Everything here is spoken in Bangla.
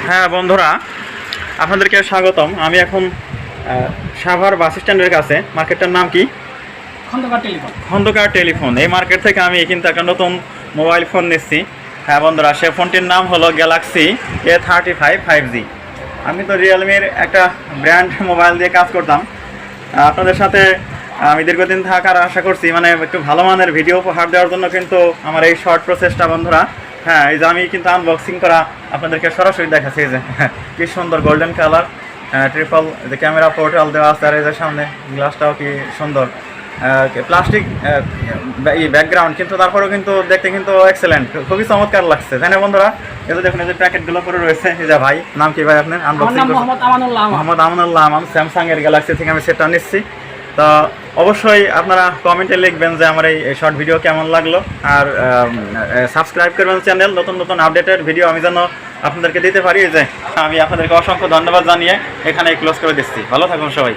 হ্যাঁ বন্ধুরা, আপনাদেরকে স্বাগতম। আমি এখন সাভার বাস স্ট্যান্ডের কাছে। মার্কেটটার নাম কি? খন্দকার টেলিফোন। এই মার্কেট থেকে আমি কিন্তু একটা নতুন মোবাইল ফোন নিচ্ছি। হ্যাঁ বন্ধুরা, সে ফোনটির নাম হলো গ্যালাক্সি A35 5G। আমি তো রিয়েলমির একটা ব্র্যান্ড মোবাইল দিয়ে কাজ করতাম। আপনাদের সাথে আমি দীর্ঘদিন থাকার আশা করছি, মানে একটু ভালো মানের ভিডিও উপহার দেওয়ার জন্য কিন্তু আমার এই শর্ট প্রসেসটা বন্ধুরা। হ্যাঁ, এই যে আমি কিন্তু আনবক্সিং করা আপনাদেরকে সরাসরি দেখাচ্ছি। এই যে কি সুন্দর গোল্ডেন কালার, ট্রিপল যে ক্যামেরা পোর্টাল দেওয়া আছে, আর এই যে সামনে গ্লাসটাও কি সুন্দর, প্লাস্টিক এই ব্যাকগ্রাউন্ড, কিন্তু তারপরেও কিন্তু দেখতে কিন্তু এক্সেলেন্ট, খুবই চমৎকার লাগছে, তাই না বন্ধুরা? এই যে দেখুন, এই যে প্যাকেটগুলো পরে রয়েছে। এই যে ভাই, নাম কি ভাই আপনার? আনবক্সিং মোহাম্মদ আমানুল্লাহ আমান। স্যামসাং এর গ্যালাক্সি থেকে আমি সেটটা নিচ্ছি। তো অবশ্যই আপনারা কমেন্টে লিখবেন যে আমার এই শর্ট ভিডিও কেমন লাগলো, আর সাবস্ক্রাইব করবেন চ্যানেল। নতুন নতুন আপডেটেড ভিডিও আমি যেন আপনাদেরকে দিতে পারি। যে আমি আপনাদেরকে অসংখ্য ধন্যবাদ জানিয়ে এখানে ক্লোজ করে দিচ্ছি। ভালো থাকুন সবাই।